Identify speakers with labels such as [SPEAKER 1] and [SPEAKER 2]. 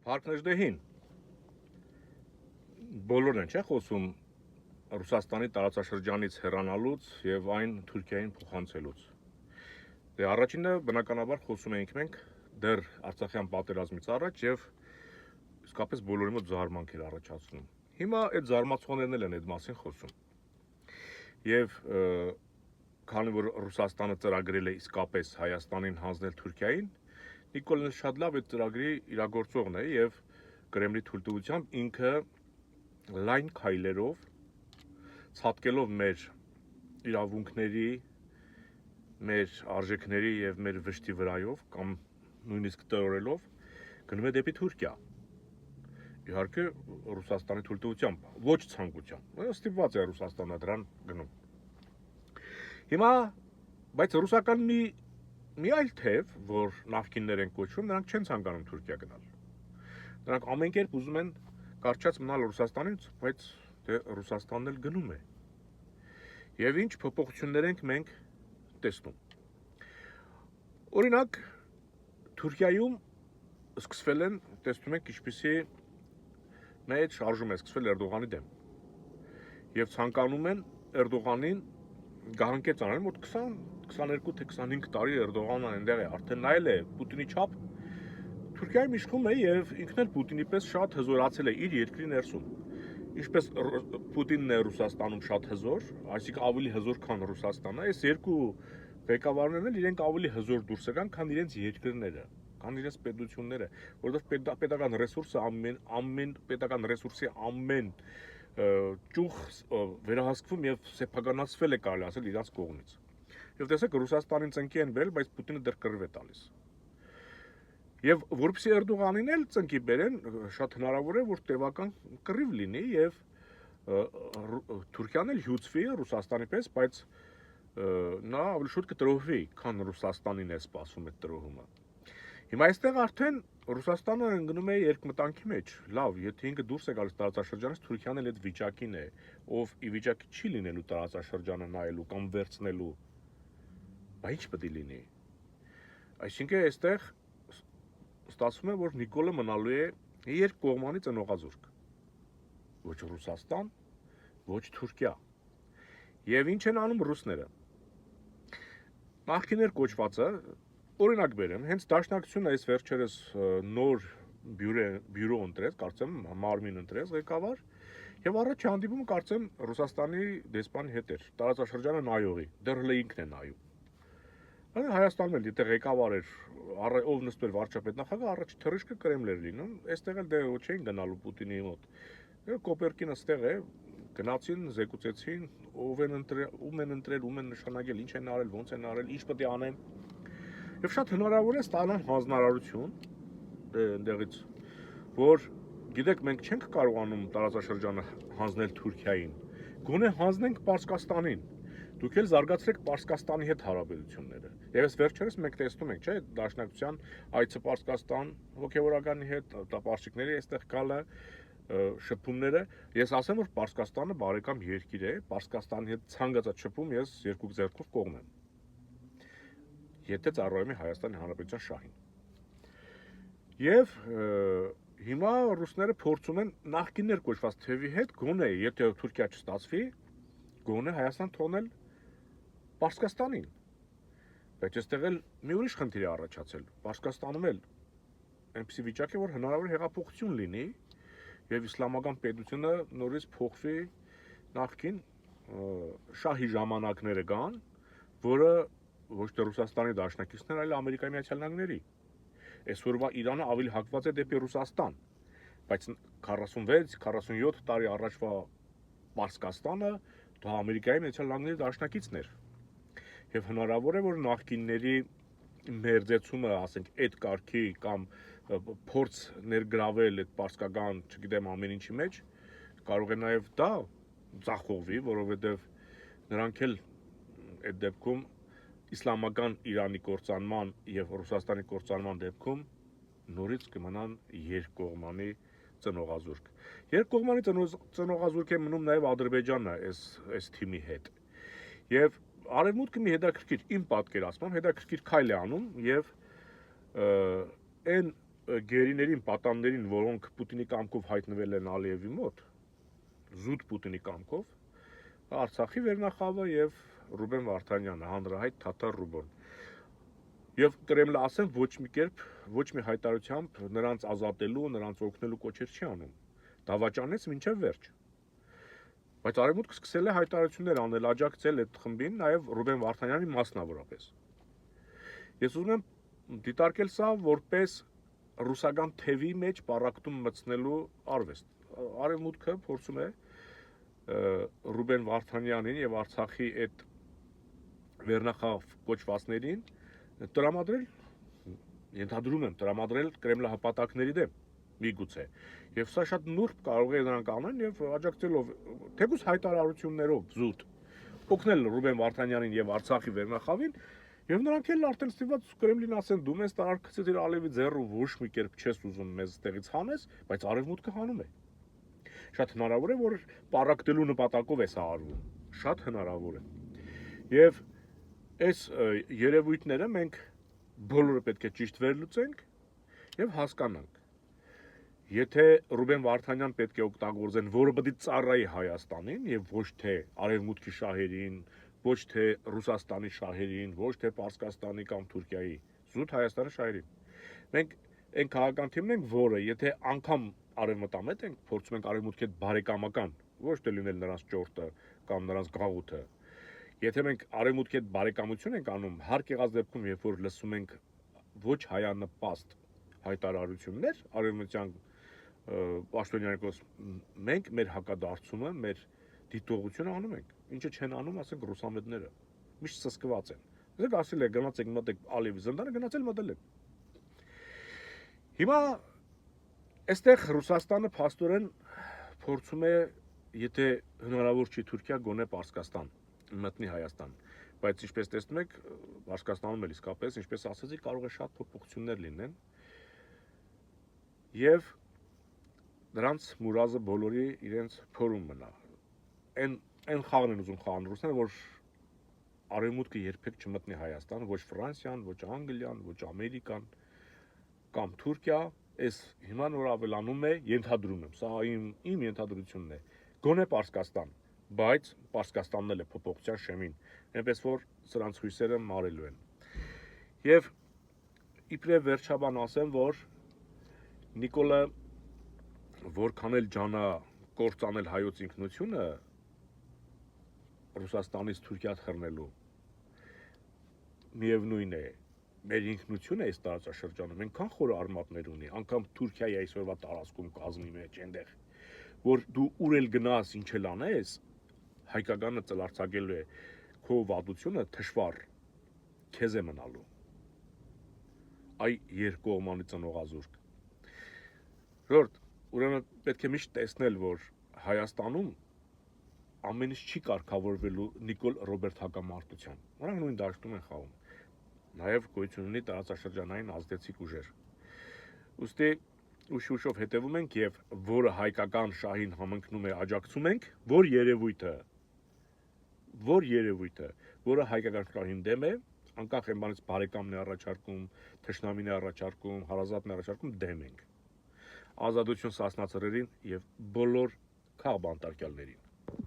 [SPEAKER 1] Հարկներժդեհին բոլորն են չէ խոսում Ռուսաստանի տարածաշրջանից հեռանալուց եւ այն Թուրքիային փոխանցելուց։ Դե առաջինը բնականաբար խոսում էինք մենք դեռ Արցախյան պատերազմից առաջ եւ իսկապես բոլորի մոտ զարմանք էր առաջացնում։ Հիմա այդ զարմացողներն են այդ մասին խոսում։ Եվ քանի որ Ռուսաստանը ծրագրել է իսկապես Հայաստանին հանձնել Թուրքիային, Նիկոլն շատ լավ այդ ծրագրի իրագործողն է եւ Կրեմլի թույլտվությամբ ինքը լայն քայլերով ցատկելով մեր իրավունքների, մեր արժեքների եւ մեր վշտի վրայով կամ նույնիսկ տրորելով գնում է դեպի Թուրքիա։ Իհարկե Ռուսաստանի թույլտվությամբ, ոչ ցանկությամբ։ Ստիպված է Ռուսաստանը դրան գնում։ Հիմա, բայց ռուսական մի այլ թեւ, որ նախկիններ են կոչվում, նրանք չեն ցանկանում Թուրքիա գնալ։ Նրանք ամեն կերպ ուզում են կարճած մնալ Ռուսաստանից, բայց դե Ռուսաստանն էլ գնում է։ Եվ ինչ փոփոխություններ ենք մենք տեսնում։ Օրինակ, Թուրքիայում սկսվել են, տեսնում եք, ինչպիսի մեծ շարժում է սկսվել Էրդողանի դեմ։ Եվ ցանկանում են Էրդողանին գահանկեց անել, մոտ 20-22 թե 25 տարի Էրդողանն այնտեղ է, արդեն նայել է Պուտինի չափ, Թուրքիայում իշխում է եւ ինքն էլ Պուտինի պես շատ հզորացել է իր երկրի ներսում։ Ինչպես Պուտինն է Ռուսաստանում շատ հզոր, այսինքն ավելի հզոր քան Ռուսաստանը, այս երկու ղեկավարներն էլ իրենք ավելի հզոր դուրս եկան, քան իրենց երկրները, քան իրենց պետությունները, որովհետեւ պետական ռեսուրսը ամեն պետական ռեսուրսի ամեն ճյուղ վերահսկվում եւ սեփականացվել է կարելի ասել իրաց կողմից։ Եվ տեսեք Ռուսաստանին ծնկի են բերել, բայց Պուտինը դեռ կռիվ է տալիս։ Եվ որպեսզի Էրդողանին էլ ծնկի բերեն, շատ հնարավոր է որ տևական կռիվ լինի եւ Թուրքիան էլ հյուծվի Ռուսաստանի պես, բայց նա ավելի շուտ կտրոհվի, քան Ռուսաստանին է սպասում այդ տրոհումը։ Հիմա այստեղ արդեն Ռուսաստանը ընկնում է երկմտանքի մեջ։ Լավ, եթե ինքը դուրս է գալիս տարածաշրջանից, Թուրքիան էլ այդ վիճակին է, ով ի վիճակի չի լինելու տարածաշրջանը նայելու կամ վերցնելու։ Բայց ինչ պետք է լինի։ Այսինքն այստեղ ստացվում է, որ Նիկոլը մնալու է երկկողմանի ծնողազուրկ։ Ոչ Ռուսաստան, ոչ Թուրքիա։ Եվ ինչ են անում ռուսները։ Նախկիներ կոչվածը օրինակ բերեմ, հենց Դաշնակցությունը այս վերջերս նոր բյուրո ընտրեց, կարծեմ մարմին ընտրեց ղեկավար, եւ առաջ հանդիպումը կարծեմ Ռուսաստանի դեսպանի հետ էր, տարածաշրջանը նայողի, դեռ հենց ինքն է նայում։ Հայաստանում էլ եթե ղեկավար էր, ով նստել վարչապետ նախագահ, առաջ թռիչքը Կրեմլ էր լինում, այստեղ էլ դե չէին գնալու Պուտինի մոտ։ Կոպերկին այստեղ է, գնացին, զեկուցեցին, ում են ընտրել, ում են նշանակել, ինչ են արել, ոնց են արել, ինչ պետք է անեն։ Եվ շատ հնարավոր է ստանալ հանձնարարություն այնտեղից, որ գիտեք, մենք չենք կարողանում տարածաշրջանը հանձնել Թուրքիային, գոնե հանձնենք Պարսկաստանին։ Դուք էլ զարգացրեք Պարսկաստանի հետ հարաբերությունները։ Եվ այս վերջերս մենք տեսնում ենք, չէ՞, Դաշնակցության այցը Պարսկաստան հոգեվորականի հետ, տապարշիկների այստեղ գալը, շփումները, ես ասեմ, որ Պարսկաստանը բարեկամ երկիր է, Պարսկաստանի հետ ցանկացած շփում ես երկու ձեռքով կողմ եմ։ Եթե ծառայում է Հայաստանի Հանրապետության շահին։ Եվ հիմա ռուսները փորձում են նախկիններ կոչված թևի հետ գոնե, եթե Թուրքիա չստացվի, գոնե Հայաստան թողնել Պարսկաստանին։ Բայց այստեղ էլ մի ուրիշ խնդիր է առաջացել։ Պարսկաստանում էլ այնպիսի վիճակ է, որ հնարավոր հեղափոխություն լինի եւ իսլամական պետությունը նորից փոխվի նախկին շահի ժամանակները գան, որը ոչ թե Ռուսաստանի դաշնակիցներ, այլ Ամերիկայի Միացյալ Նահանգների։ Այսօրվա Իրանը ավելի հակված է դեպի Ռուսաստան, բայց 46-47 տարի առաջվա Պարսկաստանը դա Ամերիկայի Միացյալ Նահանգների դաշնակիցն էր։ Եվ հնարավոր է, որ նախկինների մերձեցումը, ասենք, այդ կարգի կամ փորձ ներգրավել այդ պարսկական, չգիտեմ, ամեն ինչի մեջ, կարող է նաև դա ձախողվի, որովհետև նրանք էլ այդ դեպքում իսլամական Իրանի կործանման եւ Ռուսաստանի կործանման դեպքում նորից կմնան երկկողմանի ծնողազուրկ։ Երկկողմանի ծնողազուրկ է մնում նաև Ադրբեջանը այս թիմի հետ։ Եվ Արևմուտքը մի հետաքրքիր իմ պատկերացմամբ հետաքրքիր քայլ է անում եւ այն գերիներին, պատաններին, որոնք Պուտինի կամքով հայտնվել են Ալիևի մոտ, զուտ Պուտինի կամքով, Արցախի վերնախավը եւ Ռուբեն Վարդանյանը, հանրահայտ թաթար Ռուբոն։ Եվ Կրեմլը ասեմ ոչ մի կերպ, ոչ մի հայտարարությամբ նրանց ազատելու, նրանց օգնելու կոչեր չի անում։ Դավաճանեց մինչև վերջ։ Բայց Արևմուտքը սկսել է հայտարարություններ անել, աջակցել այդ խմբին, նաեւ Ռուբեն Վարդանյանի մասնավորապես։ Ես ուզում եմ դիտարկել սա որպես ռուսական թևի մեջ պարակտում մտցնելու արվեստ։ Արևմուտքը փորձում է Ռուբեն Վարդանյանին եւ Արցախի այդ վերնախավ կոչվածներին տրամադրել, ենթադրում եմ, տրամադրել կրեմլահպատակների դեմ, միգուցե։ Եվ սա շատ նուրբ կարող է նրանք անեն եւ աջակցելով թեկուզ հայտարարություններով զուտ օգնել Ռուբեն Վարդանյանին եւ Արցախի վերնախավին, եւ նրանք էլ արդեն ստիպված Կրեմլին ասեն դու մեզ տարածքից իր Ալիևի ձեռը ոչ մի կերպ չես ուզում մեզ տեղից հանես, բայց Արևմուտքը հանում է։ Շատ հնարավոր է, որ պարակտելու նպատակով է սա արվում։ Շատ հնարավոր է։ Եվ այս երևույթները մենք բոլորը պետք է ճիշտ վերլուծենք եւ հասկանանք։ Եթե Ռուբեն Վարդանյան պետք է օգտագործեն, որը պետք է ծառայի Հայաստանին եւ ոչ թե Արևմուտքի շահերին, ոչ թե Ռուսաստանի շահերին, ոչ թե Պարսկաստանի կամ Թուրքիայի, զուտ Հայաստանի շահերին։ Մենք այն քաղաքական թիմն ենք, որը եթե անգամ արևմտամետ ենք, փորձում ենք արևմուտքի հետ բարեկամական, ոչ թե լինել նրանց ճորտը կամ նրանց գաղութը։ Եթե մենք արևմուտքի հետ բարեկամություն ենք անում, հարկ եղած դեպքում, երբ որ լսում ենք ոչ հայանպաստ հայտարարություններ, արևմտյան պաշտոնյաներկոս, մենք մեր հակադարձումը, մեր դիտողությունը անում ենք, ինչը չեն անում, ասենք ռուսամետները, միշտ սսկված են։ Դուք ասել եք գնացեք մտեք Ալիևի զնդանը, գնացել մտել եք։ Հիմա այստեղ Ռուսաստանը փաստորեն փորձում է, եթե հնարավոր չի Թուրքիա, գոնե Պարսկաստան մտնի Հայաստան, բայց ինչպես տեսնում եք, Պարսկաստանում էլ իսկապես, ինչպես ասացի, կարող է շատ փոփոխություններ լինեն։ Եվ նրանց մուրազը բոլորի իրենց փորում մնա։ Այն խաղն են ուզում խաղան ռուսները, որ Արևմուտքը երբեք չմտնի Հայաստան, ոչ Ֆրանսիան, ոչ Անգլիան, ոչ Ամերիկան կամ Թուրքիա, այս հիմա նոր ավելանում է, ենթադրում եմ, սա իմ ենթադրությունն է, գոնե Պարսկաստան, բայց Պարսկաստանն էլ է փոփոխության շեմին, այնպես որ սրանց հույսերը մարելու են։ Եվ իբրև վերջաբան ասեմ, որ Նիկոլը որքան էլ ջանա կործանել հայոց ինքնությունը Ռուսաստանից Թուրքիա խռնելու, միևնույն է, մեր ինքնությունը այս տարածաշրջանում այնքան խոր արմատներ ունի, անգամ Թուրքիայի այսօրվա տարածքում կազմի մեջ այնտեղ, որ դու ուր էլ գնաս, ինչ էլ անես, հայկականը ծլարձակելու է քո վատությունը թշվառ քեզ է մնալու։ Այ երկկողմանի ծնողազուրկ։ Ժորդ, ուրեմն պետք է միշտ տեսնել, որ Հայաստանում ամեն ինչ չի կարգավորվելու Նիկոլ Ռոբերտ հակամարտության։ Նրանք նույն դաշտում են խաղում։ Նաև գոյություն ունի տարածաշրջանային ազդեցիկ ուժեր։ Ուստի ուշ-ուշով հետևում ենք եւ որը հայկական շահին համընկնում է աջակցում ենք, որ երևույթը, որը հայկական շահին դեմ է, անկախ այն բանից բարեկամն է առաջարկում, թշնամին է առաջարկում, հարազատն է առաջարկում, դեմ ենք։ Ազատություն Սասնա ծռերին եւ բոլոր քաղաքբանտարկյալներին։